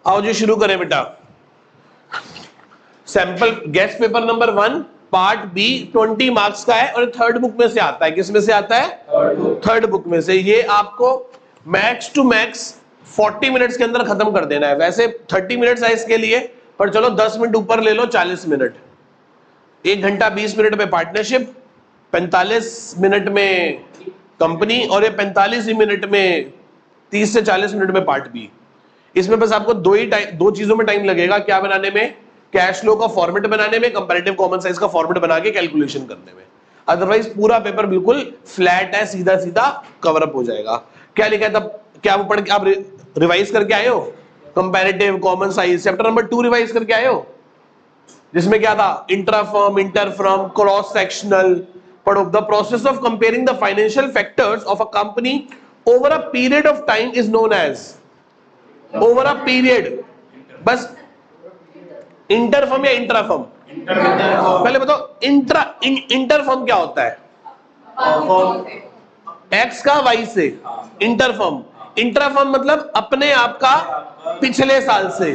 आओ जी शुरू करें बेटा। Sample guess paper number 1 part B 20 marks का है और थर्ड बुक में से आता है। किस में से आता है? थर्ड बुक में से। ये आपको मैक्स टू मैक्स 40 मिनट्स के अंदर खत्म कर देना है। वैसे 30 मिनट्स है इसके लिए, पर चलो 10 मिनट ऊपर ले लो, 40 मिनट। 1 घंटा 20 मिनट में पार्टनरशिप, 45 मिनट में कंपनी, और ये 45 ही मिनट में 30 से 40 मिनट में पार्ट बी। इसमें बस आपको दो चीजों में टाइम लगेगा। क्या बनाने में? कैश फ्लो का फॉर्मेट बनाने में, कंपैरेटिव कॉमन साइज का फॉर्मेट बना के कैलकुलेशन करने में। अदरवाइज पूरा पेपर बिल्कुल फ्लैट है, सीधा सीधा कवर अप हो जाएगा। क्या लिखा है तब? क्या वो पढ़ के आप रिवाइज करके आए हो? Comparative common size chapter number 2 revise करके आए हो, जिसमें क्या था? Intra firm, inter firm, cross sectional. पढ़ो। The process of comparing the financial factors of a company over a period of time is known as. Over a period, बस inter firm या intra firm? पहले बताओ inter firm क्या होता है? X का Y से। इंटर फर्म, इंट्रा फर्म मतलब अपने आप का पिछले साल से,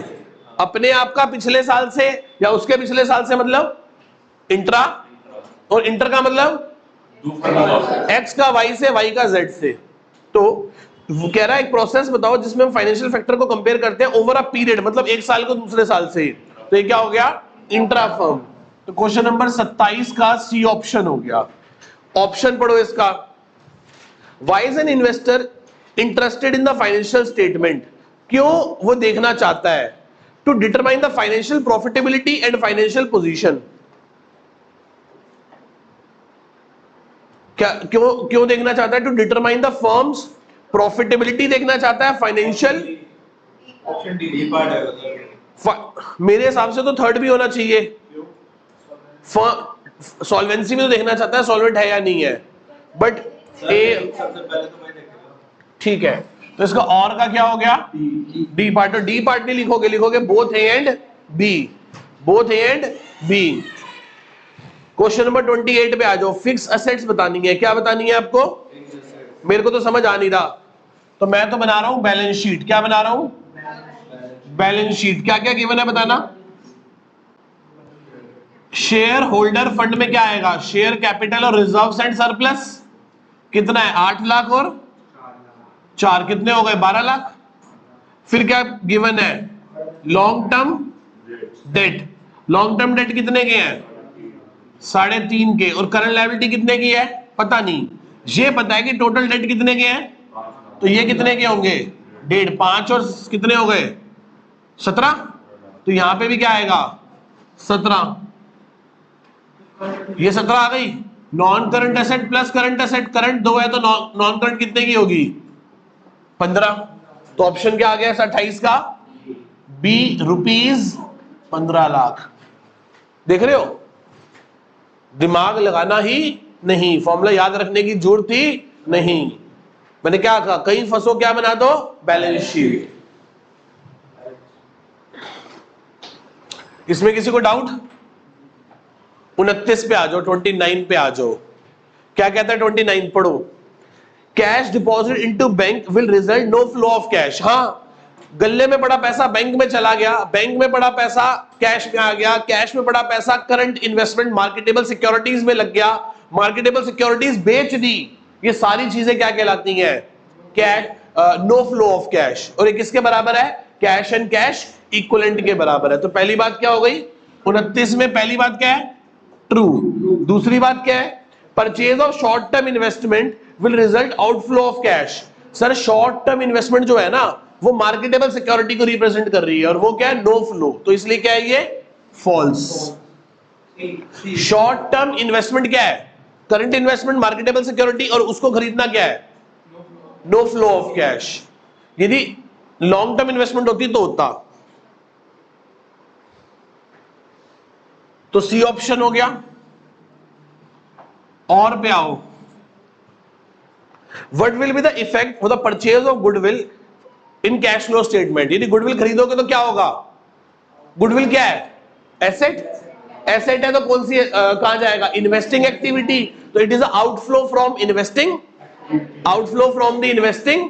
अपने आप का पिछले साल से या उसके पिछले साल से, मतलब इंट्रा। और इंटर का मतलब एक्स का वाई से, वाई का जेड से। तो वो कह रहा है एक प्रोसेस बताओ जिसमें हम फाइनेंशियल फैक्टर को कंपेयर करते हैं ओवर अ पीरियड, मतलब एक साल को दूसरे साल से। तो ये क्या हो गया? Intra firm. तो क्वेश्चन नंबर 27 का सी ऑप्शन हो गया। ऑप्शन पढ़ो इसका। Why is an investor interested in the financial statement? क्यों वो देखना चाहता है? To determine the financial profitability and financial position. क्या क्यों देखना चाहता है? To determine the firm's profitability देखना चाहता है, फाइनेंशियल। ऑप्शन डी पार्ट है। मेरे हिसाब से तो थर्ड भी होना चाहिए। सॉल्वेंसी में तो देखना चाहता है सॉल्वेंट है या नहीं है, बट ए सबसे पहले तो मैं देखेगा। ठीक है। तो इसका और का क्या हो गया? D part. तो डी पार्ट नहीं लिखोगे, लिखोगे both A and B. Both A and B. Question number 28 पे आ जाओ। फिक्स असेट्स बतानी है। क्या बतानी है आपको? मेरे को तो समझ आ नहीं रहा, तो मैं तो बना रहा हूं बैलेंस शीट। क्या बना रहा हूं? Balance sheet. क्या क्या गिवन है बताना। शेयर होल्डर फंड में क्या आएगा? शेयर कैपिटल और रिजर्व्स एंड सरप्लस कितना है? 8 लाख और 4 कितने हो गए? 12 लाख। फिर क्या गिवन है? Long term debt. Long term debt कितने के हैं? 3.5 के। और करंट लायबिलिटी कितने की है? पता नहीं। ये पता है कि टोटल डेट कितने के हैं, तो ये कितने के होंगे? 1.5। 5 और कितने हो गए? 17। तो यहां पे भी क्या आएगा? 17। ये 17 आ गई। Non current asset plus current asset, current 2 है तो नॉन करंट कितने की होगी? 15। तो ऑप्शन क्या आ गया 28 का? B, rupees 15 lakh. देख रहे हो? दिमाग लगाना ही नहीं, फॉर्मूला याद रखने की जरूरत ही नहीं। मैंने क्या कहा? कहीं फंसो क्या बना दो? Balance sheet. इसमें किसी को डाउट? 29 पे आ जाओ, 29 पे आ जाओ। क्या कहता है 29? पढ़ो। Cash deposit into bank will result no flow of cash. हाँ, गल्ले में पड़ा पैसा बैंक में चला गया, बैंक में पड़ा पैसा कैश में आ गया, कैश में पड़ा पैसा करंट इन्वेस्टमेंट मार्केटेबल सिक्योरिटीज में लग गया, मार्केटेबल सिक्योरिटीज बेच दी। ये सारी चीजें क्या कहलाती हैं? Cash, no flow of cash. और ये किसके बराबर है? कैश एंड कैश इक्विवेलेंट के बराबर है। तो पहली बात क्या हो गई 29 में? पहली बात क्या है? ट्रू। दूसरी बात क्या है? Purchase of short term investment will result outflow of cash. Sir short term investment जो है ना, वो मार्केटेबल सिक्योरिटी को रिप्रेजेंट कर रही है, और वो क्या है? No flow. तो इसलिए क्या है ये? फॉल्स। शॉर्ट टर्म इन्वेस्टमेंट क्या है? करंट इन्वेस्टमेंट, मार्केटेबल सिक्योरिटी, और उसको खरीदना क्या है? No flow of cash. यदि लॉन्ग टर्म इन्वेस्टमेंट होती तो होता। तो सी ऑप्शन हो गया। और पे आओ। What will be the effect for the purchase of goodwill in cash flow statement? यदि गुडविल खरीदोगे तो क्या होगा? गुडविल क्या है? एसेट। एसेट है तो कौन सी कहां जाएगा? Investing activity. तो it is outflow from investing, outflow from the investing.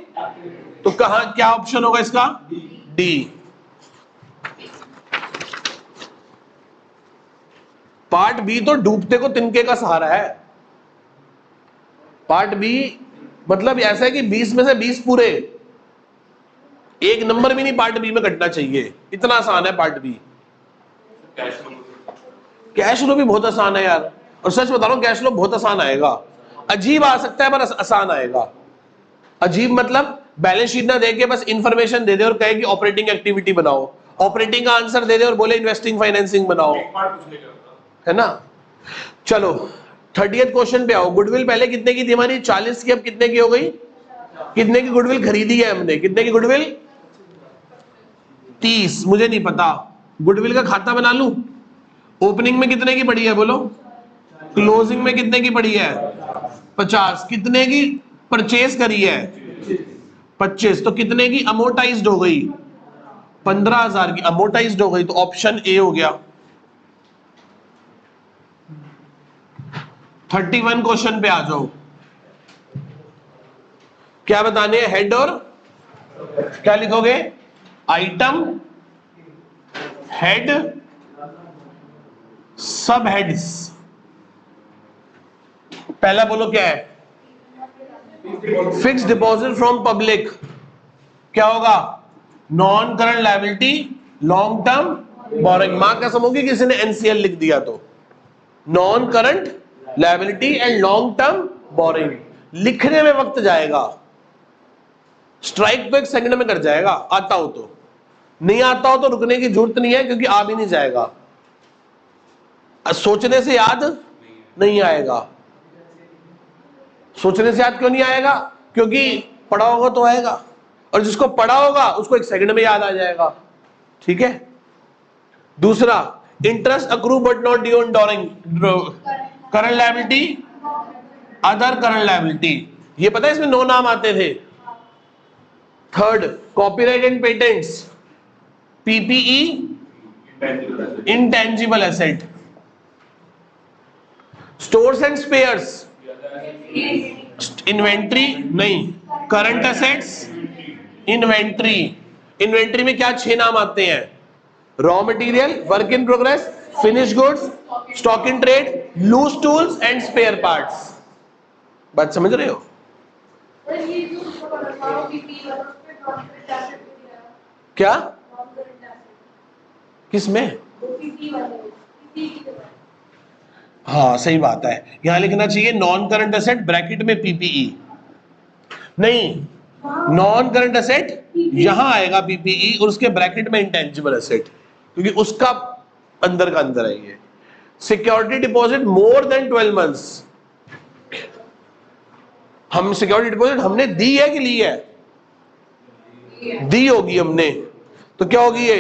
तो कहां क्या ऑप्शन होगा इसका? डी। पार्ट बी तो डूबते को तिनके का सहारा है। पार्ट बी मतलब ऐसा है कि 20 में से 20 पूरे, एक नंबर भी नहीं पार्ट बी में कटना चाहिए, इतना आसान है पार्ट बी। कैश फ्लो भी बहुत आसान है यार, और सच बता रहा हूं कैश फ्लो बहुत आसान आएगा। अजीब आ सकता है पर आसान आएगा। अजीब मतलब बैलेंस शीट ना दे के बस इंफॉर्मेशन दे दे और कहे कि ऑपरेटिंग एक्टिविटी बनाओ, ऑपरेटिंग का आंसर दे दे और बोले इन्वेस्टिंग फाइनेंसिंग बनाओ, है ना। चलो 30th क्वेश्चन पे आओ। गुडविल पहले कितने की थी हमारी? 40 की, अब कितने की हो गई? कितने की गुडविल खरीदी है हमने? कितने की गुडविल? 30। मुझे नहीं पता, गुडविल का खाता बना लूं? ओपनिंग में कितने की पड़ी है बोलो? क्लोजिंग में कितने की पड़ी है? 50। कितने की परचेज करी है? 25। तो कितने की अमोर्टाइज्ड हो गई? 15,000 की अमोर्टाइज्ड हो गई। तो ऑप्शन ए हो गया। 31 क्वेश्चन पे आ जाओ। क्या बताने हैं? हेड और क्या लिखोगे? आइटम, हेड, सब हेड्स। पहला बोलो क्या है? Fix deposit from public. क्या होगा? Non current liability, long term borrowing. मां कसम होगी किसी ने एनसीएल लिख दिया तो। Non current liability and long term borrowing. लिखने में वक्त जाएगा, स्ट्राइक तो 1 सेकंड में कर जाएगा, आता हो तो। नहीं आता हो तो रुकने की जरूरत नहीं है, क्योंकि आ भी नहीं जाएगा। सोचने से याद नहीं आएगा। सोचने से याद क्यों नहीं आएगा? क्योंकि पढ़ा होगा तो आएगा, और जिसको पढ़ा होगा उसको 1 सेकंड में याद आ जाएगा। ठीक है। दूसरा, interest accrued but not due on during current liability, other current liability. ये पता है इसमें 9 नाम आते थे। Third, copyright and patents, PPE, intangible asset. Stores and spares, inventory नहीं, करंट एसेट्स, इन्वेंट्री। इन्वेंट्री में क्या 6 नाम आते हैं? Raw material, work in progress, finish goods, stock in trade, loose tools and spare parts. बात समझ रहे हो? क्या? किसमें? हाँ सही बात है, यहां लिखना चाहिए नॉन करंट एसेट ब्रैकेट में पीपीई। नहीं, नॉन करंट एसेट यहां आएगा पीपीई और उसके ब्रैकेट में इंटेंजिबल एसेट, क्योंकि उसका अंदर का अंदर है ये। Security deposit more than 12 months. हम सिक्योरिटी डिपॉजिट हमने दी है कि ली है? दी होगी हमने, तो क्या होगी ये?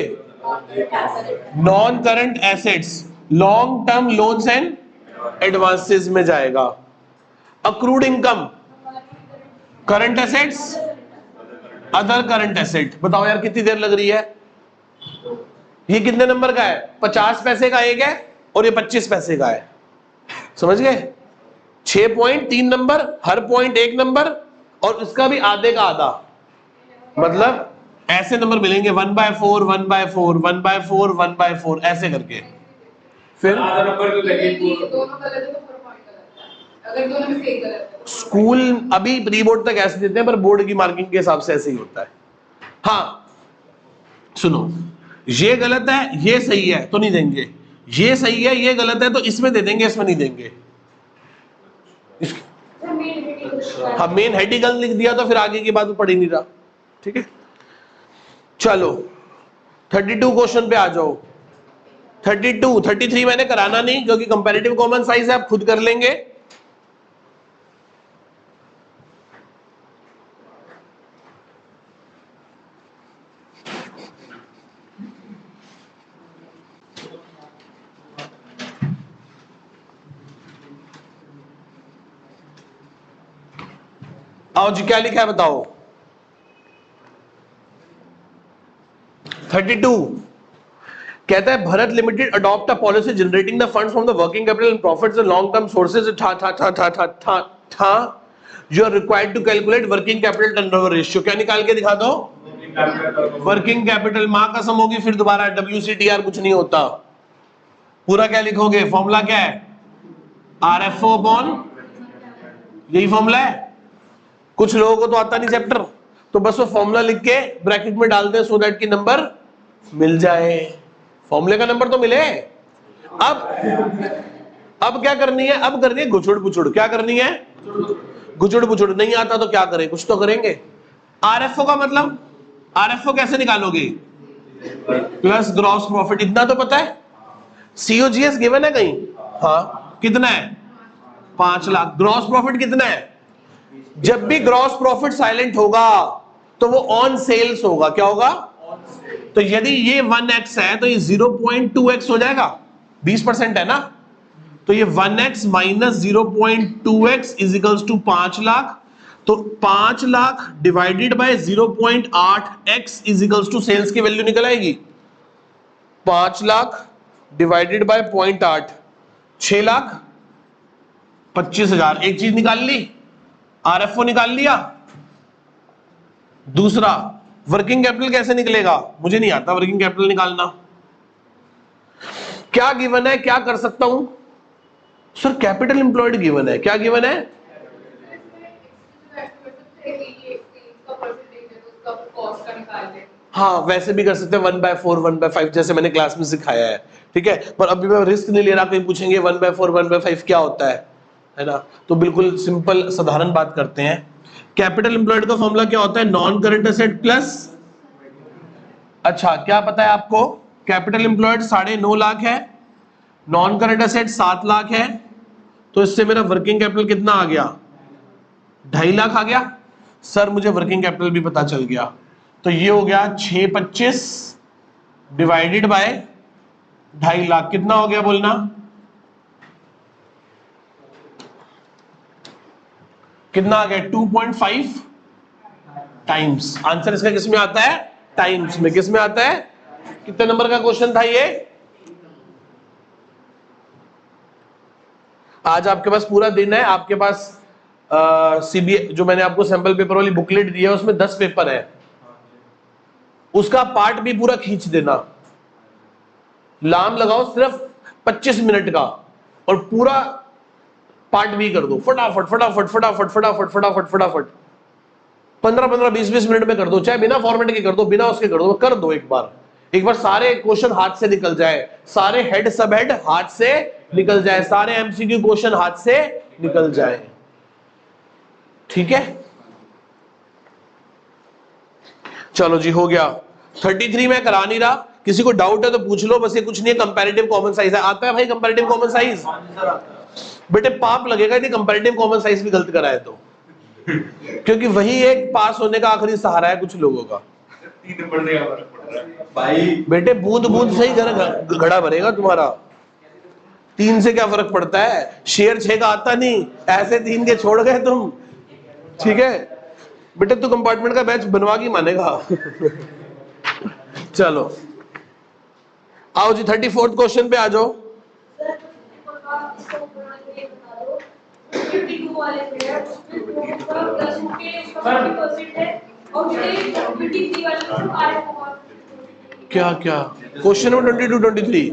Non current assets, long term loans and advances में जाएगा। Accrued income, current assets, other current asset. बताओ यार कितनी देर लग रही है? ये कितने नंबर का है? 50 पैसे का एक है और ये 25 पैसे का है। समझ गए? 6 पॉइंट 3 नंबर, हर पॉइंट 1 नंबर, और इसका भी आधे का आधा। मतलब ऐसे नंबर मिलेंगे 1/4, 1/4, 1/4, 1/4 ऐसे करके। फिर स्कूल अभी प्री बोर्ड तक ऐसे देते हैं, पर बोर्ड की मार्किंग के हिसाब से ऐसे ही होता है। हाँ सुनो, ये गलत है ये सही है तो नहीं देंगे, ये सही है ये गलत है तो इसमें दे देंगे, इसमें नहीं देंगे। हाँ मेन हेड ही गलत लिख दिया तो फिर आगे की बात पढ़ ही नहीं रहा। ठीक है, चलो 32 क्वेश्चन पे आ जाओ। 32, 33 मैंने कराना नहीं क्योंकि कंपैरेटिव कॉमन साइज है, आप खुद कर लेंगे। आओ जी क्या लिखा है बताओ। 32 कहता है Bharat limited adopt a policy generating the funds from the working capital and profits and long term sources था you are required to calculate working capital turnover ratio. क्या निकाल के दिखा दो? Working capital. मां कसम होगी फिर दोबारा WCTR कुछ नहीं होता। पूरा क्या लिखोगे? फॉर्मूला क्या है? RFO अपॉन, यही फॉर्मूला है। कुछ लोगों को तो आता नहीं चैप्टर, तो बस वो फॉर्मूला लिख के ब्रैकेट में डाल दे सो दैट की नंबर मिल जाए, फॉर्मूले का नंबर तो मिले। अब क्या करनी है? अब करनी है गुचुड़ पुचुड़। क्या करनी है? गुचुड़ पुचुड़। नहीं आता तो क्या करें? कुछ तो करेंगे। RFO का मतलब, RFO कैसे निकालोगे? प्लस ग्रॉस प्रॉफिट, इतना तो पता है। COGS गिवन है कहीं? हाँ, कितना है? 5 लाख। ग्रॉस प्रॉफिट कितना है? जब भी ग्रॉस प्रॉफिट साइलेंट होगा तो वो ऑन सेल्स होगा। क्या होगा? तो यदि ये 1x है तो ये 0.2x हो जाएगा। 20% है ना, तो ये 1x minus 0.2x is equals to 5 lakh. तो 5 lakh divided by 0.8x is equals to sales की वैल्यू निकल आएगी। 5 लाख डिवाइडेड बाय 0.8, 6 लाख 25,000। एक चीज निकाल ली, RFO निकाल लिया। दूसरा, वर्किंग कैपिटल कैसे निकलेगा? मुझे नहीं आता वर्किंग कैपिटल निकालना। क्या गिवन है? क्या कर सकता हूं सर? कैपिटल एम्प्लॉयड गिवन है। क्या गिवन है? हाँ, वैसे भी कर सकते हैं 1/4 1/5 जैसे मैंने क्लास में सिखाया है, ठीक है। पर अभी मैं रिस्क नहीं ले रहा, कहीं पूछेंगे 1/4 1/5 क्या होता है ना। तो बिल्कुल सिंपल साधारण बात करते हैं। कैपिटल एम्प्लॉयड का फॉर्मूला क्या होता है? नॉन करंट एसेट प्लस, अच्छा क्या पता है आपको? कैपिटल एम्प्लॉयड 9.5 लाख है, नॉन करंट एसेट 7 लाख है, तो इससे मेरा वर्किंग कैपिटल कितना आ गया? 2.5 लाख आ गया। सर मुझे वर्किंग कैपिटल भी पता चल गया, तो ये हो गया 625 डिवाइडेड बाय 2.5 लाख। कितना हो गया बोलना? कितना आ गया? 2.5 टाइम्स। आंसर इसका किस में आता है? टाइम्स में। किस में आता है? कितने नंबर का क्वेश्चन था ये? आज आपके पास पूरा दिन है, आपके पास CBA जो मैंने आपको सैंपल पेपर वाली बुकलेट दी है उसमें 10 पेपर है, उसका पार्ट भी पूरा खींच देना। लाम लगाओ सिर्फ 25 मिनट का और पूरा पार्ट भी कर दो फटाफट फटाफट फटाफट फटाफट फटाफट फटाफट। 15-15 20-20 मिनट में कर दो, चाहे बिना फॉर्मेट के कर दो, बिना उसके कर दो एक बार सारे क्वेश्चन हाथ से निकल जाए, सारे हेड सब हेड हाथ से निकल जाए, सारे MCQ क्वेश्चन हाथ से निकल जाए, ठीक है। चलो जी, हो गया 33। मैं करा नहीं रहा, किसी को डाउट है तो पूछ लो, बस ये कुछ नहीं है, कंपैरेटिव कॉमन साइज है। आता है भाई कंपैरेटिव कॉमन साइज? बेटे पाप लगेगा यदि कंपैरेटिव कॉमन साइज भी गलत कराए तो, क्योंकि वही एक पास होने का आखिरी सहारा है कुछ लोगों का। भाई बेटे बूंद बूंद से ही घड़ा भरेगा तुम्हारा। 3 से क्या फर्क पड़ता है? शेर 6 का आता नहीं, ऐसे 3 के छोड़ गए तुम, ठीक है। बेटे तू कंपार्टमेंट का बैच बनवा के मानेगा। चलो आओ जी 34th क्वेश्चन पे आ जाओ। क्या क्या क्वेश्चन नंबर 22 23?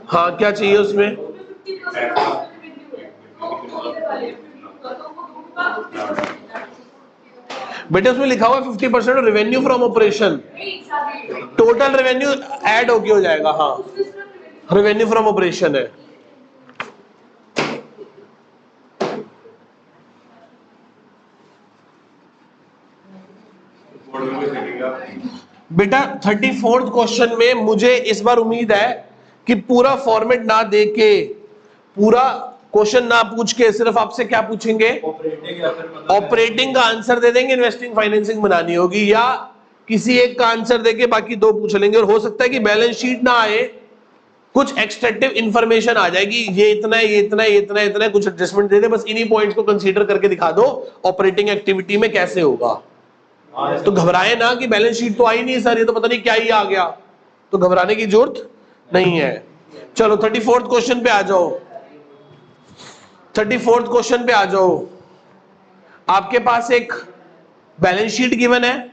हाँ, क्या चाहिए उसमें? बेटे उसमें लिखा हुआ 50% revenue from operation, total revenue add होके हो जाएगा। हाँ, रेवेन्यू फ्रॉम ऑपरेशन है। बेटा 34th क्वेश्चन में मुझे इस बार उम्मीद है कि पूरा फॉर्मेट ना देके, पूरा क्वेश्चन ना पूछ के, सिर्फ आपसे क्या पूछेंगे? ऑपरेटिंग का आंसर दे देंगे, इन्वेस्टिंग फाइनेंसिंग बनानी होगी, या किसी एक का आंसर देके बाकी 2 पूछ लेंगे। और हो सकता है कि बैलेंस शीट ना आए, कुछ एक्सट्रैक्टिव इंफॉर्मेशन आ जाएगी, ये इतना है, ये इतना है, ये इतना है, इतना है, कुछ एडजस्टमेंट दे दे, बस इन्हीं पॉइंट्स को कंसीडर करके दिखा दो ऑपरेटिंग एक्टिविटी में कैसे होगा। तो घबराए ना कि बैलेंस शीट तो आई नहीं सर, ये तो पता नहीं क्या ही आ गया, तो घबराने की जरूरत नहीं है। चलो 34th क्वेश्चन पे आ जाओ। 34th क्वेश्चन पे आ जाओ। आपके पास एक बैलेंस शीट गिवन है,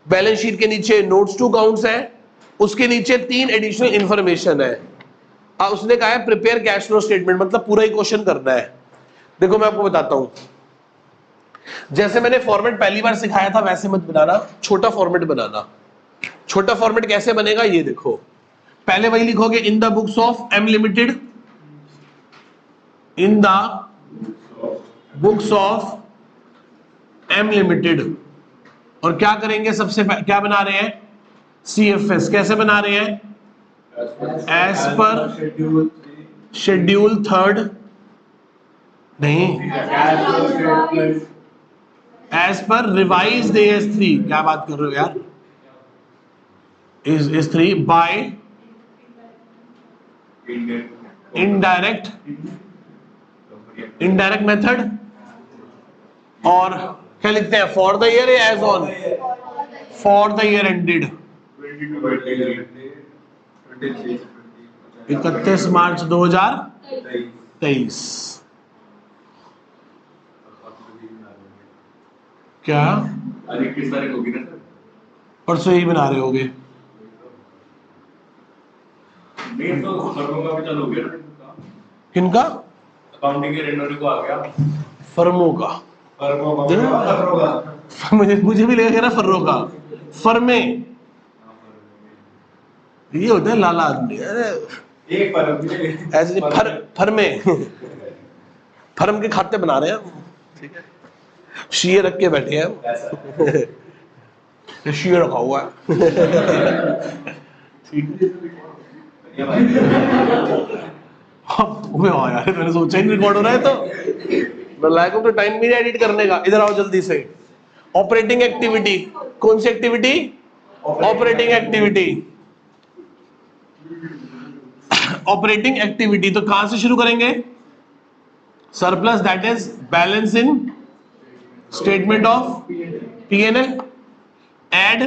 बैलेंस शीट के नीचे नोट्स टू अकाउंट्स है, उसके नीचे 3 एडिशनल इंफॉर्मेशन है। उसने कहा है प्रिपेयर कैश फ्लो स्टेटमेंट, मतलब पूरा ही क्वेश्चन करना है। देखो मैं आपको बताता हूं, जैसे मैंने फॉर्मेट पहली बार सिखाया था वैसे मत बनाना, छोटा फॉर्मेट बनाना। छोटा फॉर्मेट कैसे बनेगा ये देखो, पहले वही लिखोगे in the books of M limited, in the books of M limited, और क्या करेंगे सबसे क्या बना रहे हैं, CFS। कैसे बना रहे हैं, एज पर शेड्यूल थर्ड, नहीं, एज पर रिवाइज AS3। क्या बात कर रहे हो यार, इज 3 बाय इनडायरेक्ट मेथड, और क्या लिखते हैं, for the year as on, for the year ended 31 March 2023। क्या किस तारीख होगी ना सर? परसों ही बना रहे होगे, नहीं तो फर्मों का भी चालू हो गया ना, किनका, अकाउंटिंग के रेंडर को आ गया, फर्मों का, मुझे भी लगेगा ना फर्रों का, फर्मे ये होता है लाला आदमी, अरे एक ऐसे फर्मे फर्म के खाते बना रहे हैं, ठीक है, शीए रख के बैठे हैं, शीए रखा हुआ है, यार मैंने सोचा ही नहीं रिकॉर्ड हो रहा है, तो लाइक ऑफ द टाइम भी एडिट करने का। इधर आओ जल्दी से, ऑपरेटिंग एक्टिविटी, कौन सी activity, operating activity, operating activity. तो कहां से शुरू करेंगे, surplus that is balance in statement of P&L, add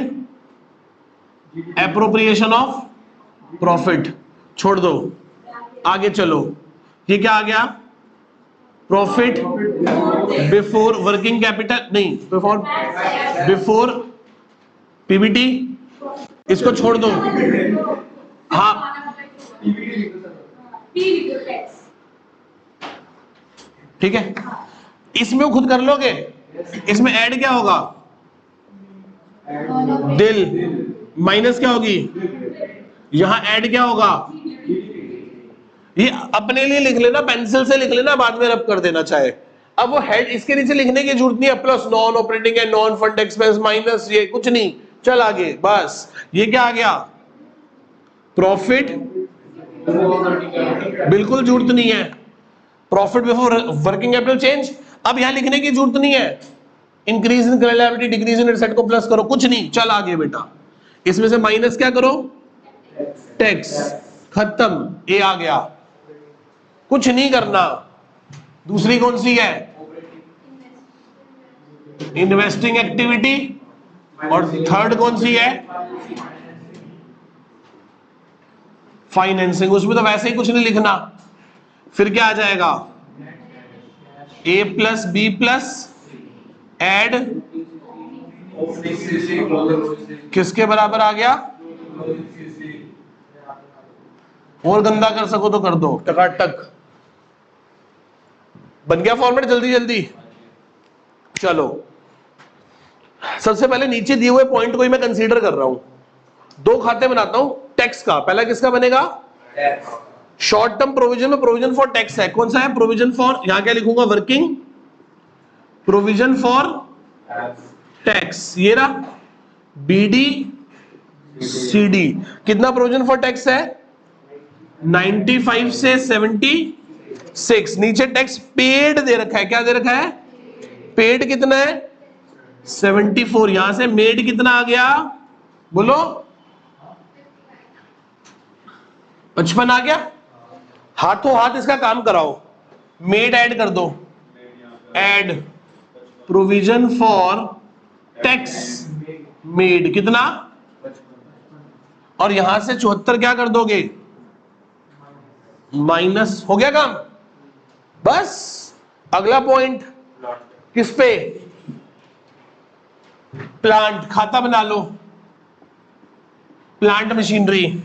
appropriation of profit, छोड़ दो, आगे चलो, ये क्या आ गया, प्रॉफिट बिफोर वर्किंग कैपिटल, नहीं बिफोर PBT, इसको छोड़ दो, हाँ ठीक है, इसमें खुद कर लोगे, इसमें ऐड क्या होगा, दिल, माइनस क्या होगी, यहां ऐड क्या होगा, ये अपने लिए लिख लेना, पेंसिल से लिख लेना, बाद में रब कर देना चाहे। अब वो हेड इसके नीचे लिखने की जरूरत नहीं है, प्लस नॉन ऑपरेटिंग है, नॉन फंड एक्सपेंस, माइनस ये कुछ नहीं, चल आगे, बस ये क्या आ गया, प्रॉफिट, बिल्कुल जरूरत नहीं है, profit before working capital change. अब यहां लिखने की जरूरत नहीं है, increase in current liability, decrease in asset को प्लस करो, कुछ नहीं, चल आगे बेटा, इसमें से माइनस क्या करो, टैक्स, खत्म, ए आ गया, कुछ नहीं करना। दूसरी कौन सी है, इन्वेस्टिंग एक्टिविटी, और थर्ड कौन सी है, फाइनेंसिंग, उसमें तो वैसे ही कुछ नहीं लिखना। फिर क्या आ जाएगा, A plus B plus add किसके बराबर आ गया, और गंदा कर सको तो कर दो, टकाटक बन गया फॉर्मेट, जल्दी जल्दी। चलो सबसे पहले नीचे दिए हुए पॉइंट को ही मैं कंसीडर कर रहा हूं, दो खाते बनाता हूं टैक्स का। पहला किसका बनेगा, शॉर्ट टर्म प्रोविजन में प्रोविजन फॉर टैक्स है, कौन सा है, प्रोविजन फॉर, यहां क्या लिखूंगा, वर्किंग प्रोविजन फॉर टैक्स, ये रहा BD CD। कितना प्रोविजन फॉर टैक्स है, 95 से 76। नीचे टैक्स पेड दे रखा है, क्या दे रखा है, पेड कितना है 74। यहां से मेड कितना आ गया, बोलो 55 आ गया। हाथों हाथ इसका काम कराओ, मेड ऐड कर दो, add provision for tax made कितना, और यहां से 74 क्या कर दोगे, माइनस, हो गया काम। बस अगला पॉइंट किस पे, प्लांट, खाता बना लो, प्लांट मशीनरी।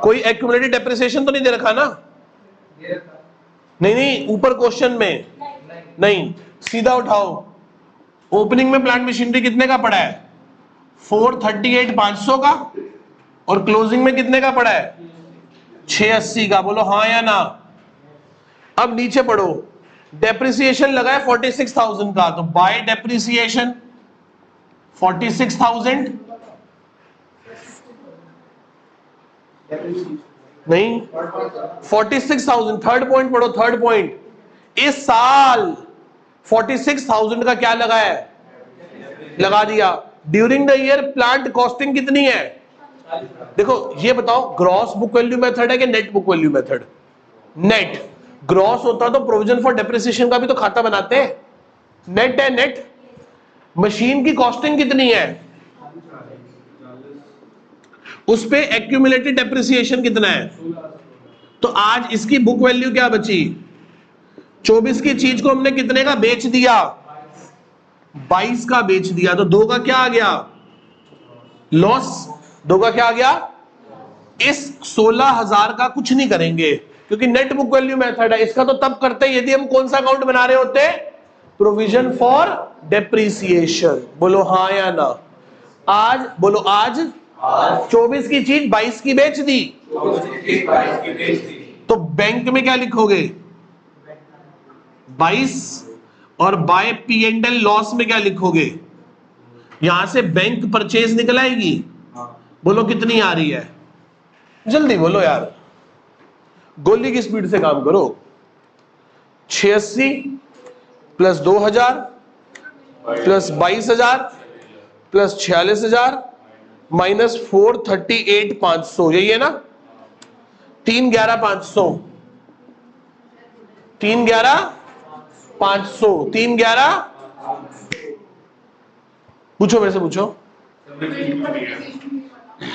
कोई एक्यूमुलेटेड डेप्रिसिएशन तो नहीं दे रखा ना? नहीं नहीं, ऊपर क्वेश्चन में नहीं, सीधा उठाओ। ओपनिंग में प्लांट मशीनरी कितने का पड़ा है? 438,500 का। और क्लोजिंग में कितने का पड़ा है? 680 का। बोलो हाँ या ना। अब नीचे पढ़ो, डेप्रिसिएशन लगा है 46,000 का, तो बाय डेप्रिसिएशन 46,000 नहीं, 46,000। थर्ड पॉइंट पढ़ो, थर्ड पॉइंट। इस साल 46,000 का क्या लगा है? लगा दिया। During the year plant costing कितनी है? देखो ये बताओ, ग्रॉस बुक वैल्यू मेथड है कि net book value method? Net. Gross होता तो प्रोविजन फॉर डेप्रिसिएशन का भी तो खाता बनाते। नेट है, नेट। मशीन की कॉस्टिंग कितनी है? उस पे एक्यूमुलेटेड डेप्रिसिएशन कितना है? तो आज इसकी बुक वैल्यू क्या बची? 24 की चीज को हमने कितने का बेच दिया? 22 का बेच दिया, तो 2 का क्या आ गया? लॉस। 2 का क्या आ गया? इस 16,000 का कुछ नहीं करेंगे क्योंकि नेट बुक वैल्यू मेथड है। इसका तो तब करते यदि हम कौन सा अकाउंट बना रहे होते? Provision for depreciation. बोलो हाँ या ना। आज बोलो, आज 24 की चीज 22 की बेच दी, तो बैंक में क्या लिखोगे? 22। और by P and L loss में क्या लिखोगे? यहां से बैंक परचेज निकल आएगी। बोलो कितनी आ रही है? जल्दी बोलो यार, गोली की स्पीड से काम करो। 86 प्लस 2,000 प्लस 22,000 प्लस 46,000 माइनस 438,500, यही है ना? 311,500, 311,500, 311। पूछो मेरे से, पूछो।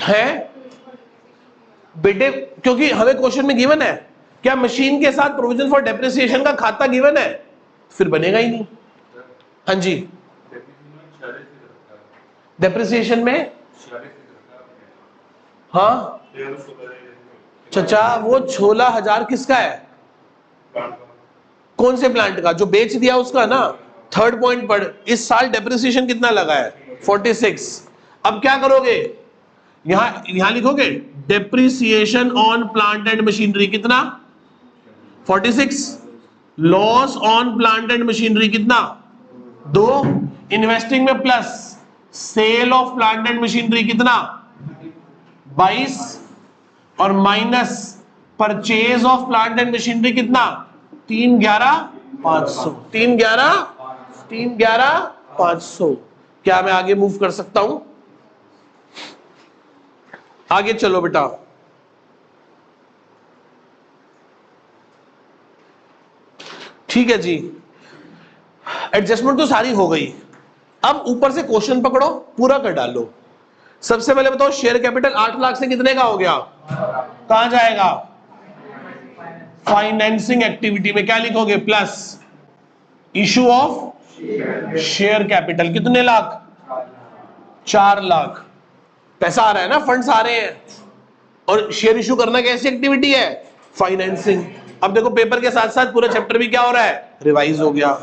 है बेटे, क्योंकि हमें क्वेश्चन में गिवन है क्या मशीन के साथ प्रोविजन फॉर डेप्रिसिएशन का खाता गिवन है, फिर बनेगा ही नहीं। हाँ जी, डेप्रिसिएशन में हाँ चचा, वो 16,000 किसका है? कौन से प्लांट का? जो बेच दिया उसका ना। थर्ड पॉइंट पढ़, इस साल डेप्रिसिएशन कितना लगा है? 46। अब क्या करोगे? यहां लिखोगे depreciation on plant and machinery कितना? 46। Loss on plant and machinery कितना? 2। इन्वेस्टिंग में plus, sale of plant and machinery कितना? 22। और minus purchase of plant and machinery कितना? 311,500। 311,500। क्या मैं आगे मूव कर सकता हूं? आगे चलो बेटा। ठीक है जी, एडजस्टमेंट तो सारी हो गई। अब ऊपर से क्वेश्चन पकड़ो, पूरा कर डालो। सबसे पहले बताओ, शेयर कैपिटल 8 लाख से कितने का हो गया? कहां जाएगा? फाइनेंसिंग एक्टिविटी में क्या लिखोगे? Plus issue of share capital कितने लाख? 4 लाख। पैसा आ रहा है ना, फंड्स आ रहे हैं। और शेयर इशू करना कैसी एक्टिविटी है? फाइनेंसिंग। अब देखो पेपर के साथ साथ पूरा चैप्टर भी क्या हो रहा है? रिवाइज हो गया।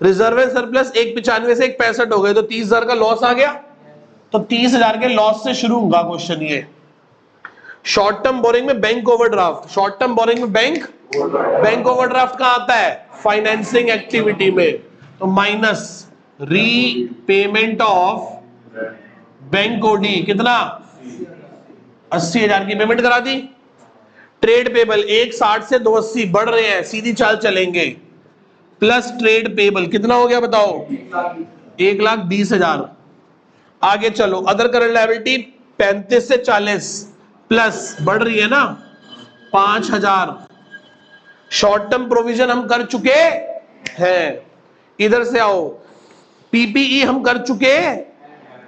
रिजर्व एंड सरप्लस 195 से 165 हो गए, तो 30,000 का लॉस आ गया। तो 30,000 के लॉस से शुरू होगा क्वेश्चन। ये शॉर्ट टर्म बोरिंग में bank overdraft, short term borrowing में बैंक ओवरड्राफ्ट कहां आता है? फाइनेंसिंग एक्टिविटी में। तो minus repayment of bank OD कितना? 80,000 की पेमेंट करा दी। ट्रेड पेबल 160 से 280 बढ़ रहे हैं, सीधी चाल चलेंगे। प्लस ट्रेड पेबल कितना हो गया बताओ? 1,20,000। आगे चलो, अदर करंट लायबिलिटी 35 से 40 प्लस बढ़ रही है ना, 5,000। शॉर्ट टर्म प्रोविजन हम कर चुके हैं। इधर से आओ, पीपीई हम कर चुके।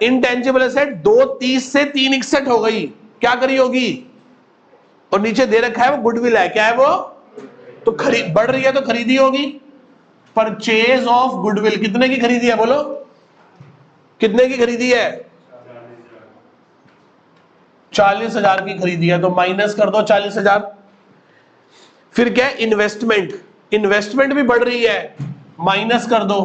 इनटेंजिबल एसेट 230 से 361 हो गई। क्या करी होगी? और नीचे दे रखा है वो गुडविल है। क्या है वो? तो खरीद बढ़ रही है तो खरीदी होगी। परचेज ऑफ गुडविल कितने की खरीदी है, बोलो कितने की खरीदी है? 40,000 की खरीदी है, तो माइनस कर दो 40,000। फिर क्या है? इन्वेस्टमेंट, इन्वेस्टमेंट भी बढ़ रही है, माइनस कर दो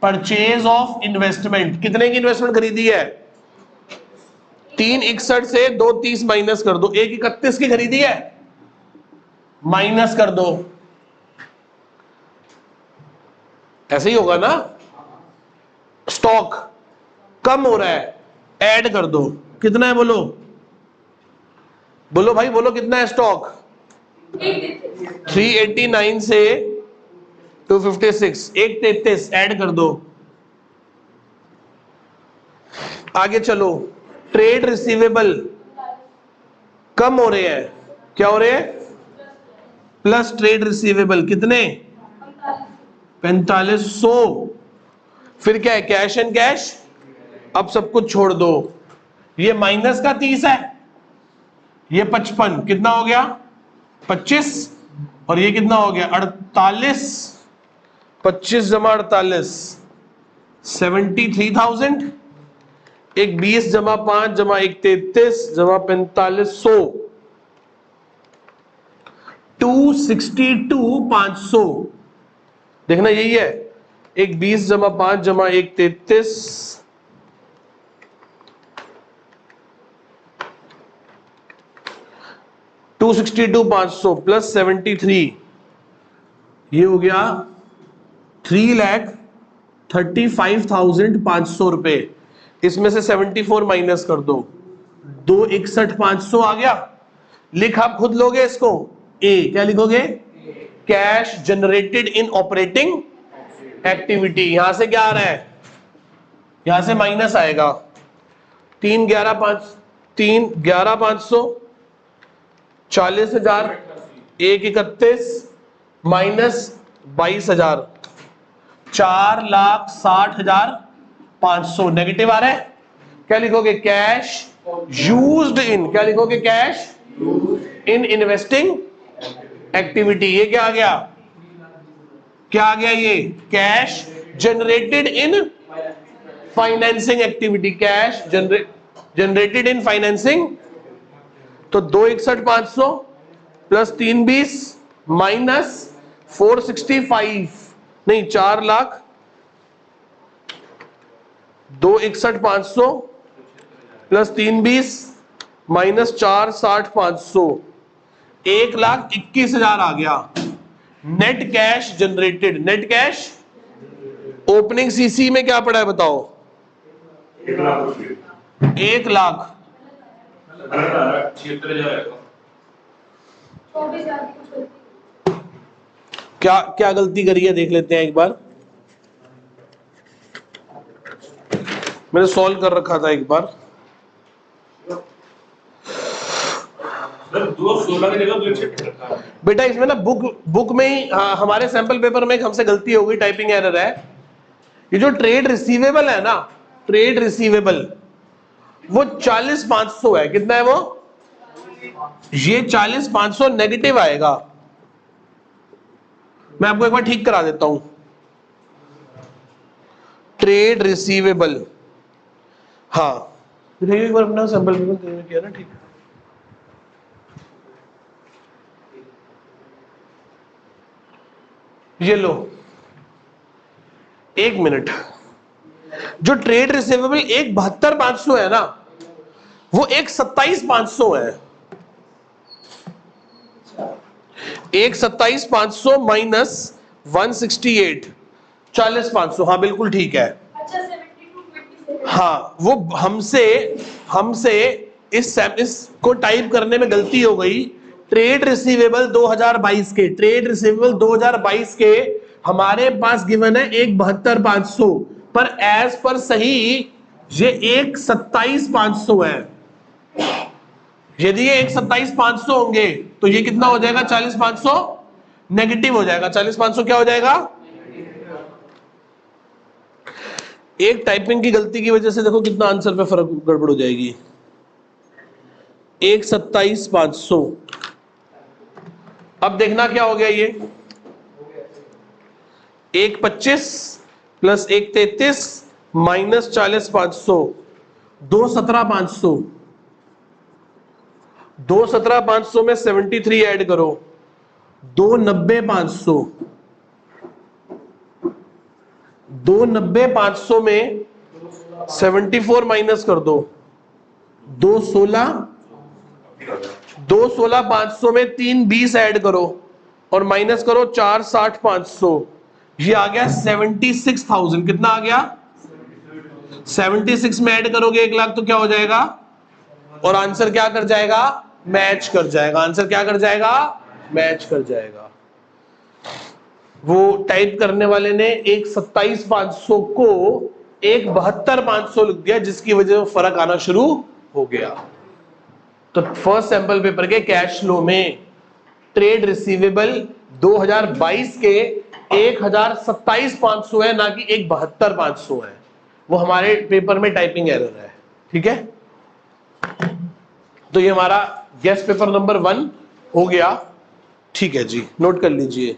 परचेज ऑफ इन्वेस्टमेंट, कितने की इन्वेस्टमेंट खरीदी है? 361 से 230 माइनस कर दो, 131 की खरीदी है, माइनस कर दो। ऐसे ही होगा ना? स्टॉक कम हो रहा है, ऐड कर दो, कितना है बोलो, बोलो भाई बोलो कितना है स्टॉक? 389 से 256, 133 ऐड कर दो। आगे चलो, ट्रेड रिसीवेबल कम हो रहे हैं, क्या हो रहे हैं? प्लस ट्रेड रिसीवेबल कितने? 4500। फिर क्या है? कैश एंड कैश, अब सब कुछ छोड़ दो, ये माइनस का 30 है, ये 55, कितना हो गया? 25, और ये कितना हो गया? 48, 25 जमा 48 73,000, एक 20 जमा 5 जमा 1 33 जमा 4500, 262,500। देखना यही है, एक 20 जमा 5 जमा 1 33, 262,500 प्लस 73, ये हो गया 3,35,500 रुपए। इसमें से 74 माइनस कर दो, 261,500 आ गया। लिख आप खुद लोगे इसको, ए क्या लिखोगे? Cash generated in operating activity. यहां से क्या आ रहा है? यहां से माइनस आएगा, 3,11,500 40,000, 131 माइनस 22,000, 4,60,500 नेगेटिव आ रहा है। क्या लिखोगे? कैश यूज्ड इन, क्या लिखोगे? Cash in investing activity. ये क्या आ गया? क्या आ गया? ये cash generated in financing activity, cash generated in financing. तो 261,500 प्लस 320 माइनस 465, नहीं 4,00,000, 261,500 प्लस 320 माइनस 460,500, 1,21,000 आ गया। Net cash generated, net cash opening CC में क्या पड़ा है बताओ? 1,00,000। क्या क्या गलती करी है देख लेते हैं एक बार। मैंने सॉल्व कर रखा था एक बार। 216 की जगह 261 रखा है। बेटा इसमें ना बुक में ही हमारे सैंपल पेपर में हमसे गलती हो गई, टाइपिंग एरर है। ये जो ट्रेड रिसीवेबल है ना, ट्रेड रिसीवेबल वो 40,500 है। कितना है वो? ये 40,500 नेगेटिव आएगा। मैं आपको एक बार ठीक करा देता हूं। ट्रेड रिसीवेबल, हाँ एक बार अपना सैंपल पेपर किया ना, ठीक है। ये लो, एक मिनट। जो ट्रेड रिसीवेबल 1,72,500 है ना, वो 1,27,500 है। 1,27,500 माइनस 168, 40,500। हाँ बिल्कुल ठीक है। हाँ वो हमसे इसको टाइप करने में गलती हो गई। ट्रेड रिसीवेबल 2022 के, ट्रेड रिसीवेबल 2022 के हमारे पास गिवन है 1,72,500, पर एज पर सही ये 1,27,500 है। यदि ये 1,27,500 होंगे तो ये कितना हो जाएगा? 40,500 नेगेटिव हो जाएगा। 40,500 क्या हो जाएगा? एक टाइपिंग की गलती की वजह से देखो कितना आंसर पे फर्क, गड़बड़ हो जाएगी। 1,27,500। अब देखना क्या हो गया ये, एक 25 प्लस एक 33 माइनस 40,500, 217,500, 217,500 में 73 ऐड करो, 290,500, 290,500 में 74 माइनस कर दो, 216, 216,500 में 320 ऐड करो और माइनस करो 460,500, ये आ गया 76,000। कितना आ गया? 76 में ऐड करोगे 1 लाख तो क्या हो जाएगा? और आंसर क्या कर जाएगा? मैच कर जाएगा। आंसर क्या कर जाएगा? मैच कर जाएगा। वो टाइप करने वाले ने एक 27,500 को एक 72,500 लिख दिया, जिसकी वजह से फर्क आना शुरू हो गया। तो फर्स्ट सैंपल पेपर के कैश फ्लो में ट्रेड रिसीवेबल 2022 के 1,27,500 है, ना कि 1,72,500 है। वो हमारे पेपर में टाइपिंग एरर है। ठीक है, तो ये हमारा गेस्ट पेपर नंबर 1 हो गया। ठीक है जी, नोट कर लीजिए।